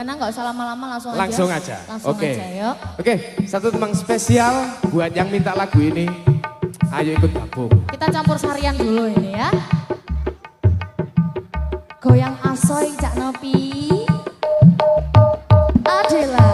Karena nggak usah lama-lama langsung aja. Langsung aja. Oke. Yuk. Oke, satu teman spesial buat yang minta lagu ini. Ayo ikut gabung. Kita campur sarian dulu ini ya. Goyang asoy Cak Nopi. Adela.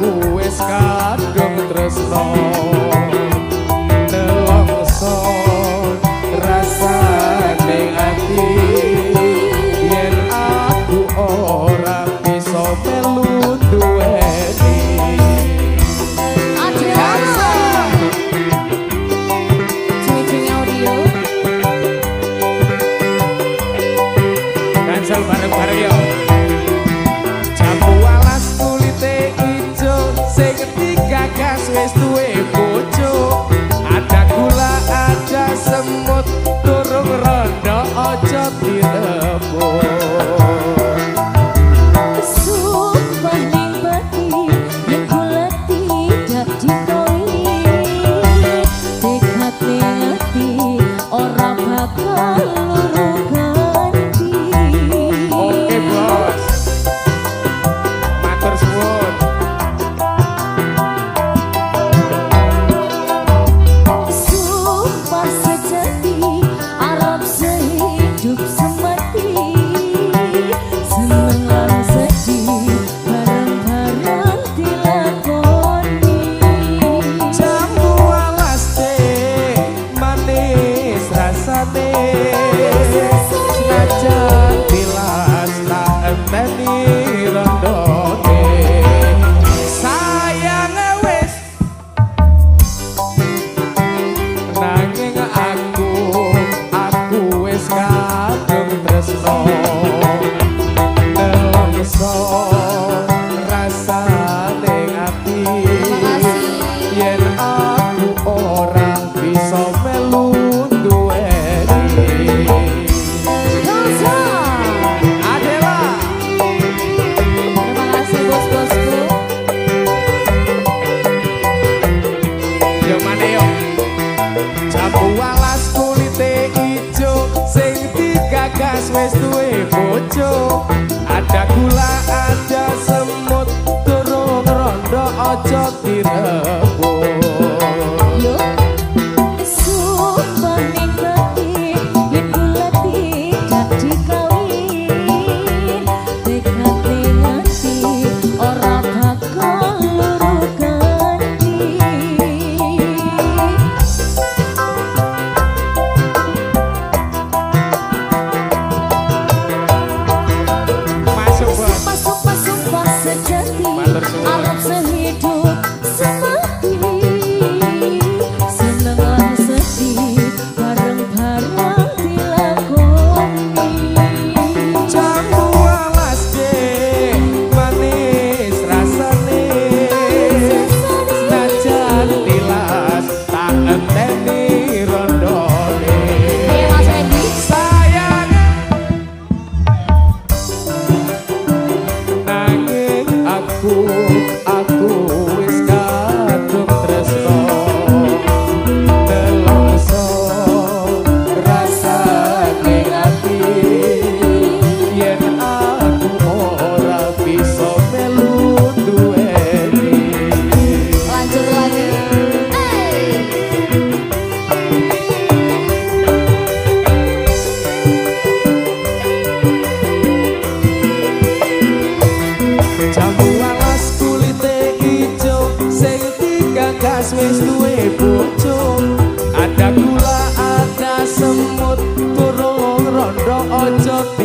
Aku wis kadung tresno nelongso rasane ati yen aku ora bisa melu duweni Cing audio Cancel bareng-bareng yo. Wis duwe bojo, ada gula ada semut, durung rondo aja direbut. Sumpah ning bati, yen kula tidak dikoi. Dekat ning ati, ora bakal luru ganti. Oke bos, matur suwun. Wis duwe bojo, ada gula ada semut, durung rondo aja direbut. Sumpah ning bati, yen kula tidak dikawin. Dekat ning ati, ora bakal luru ganti. Sumpah duwe bojo. Ada gula, ada semut, turung rondo ojo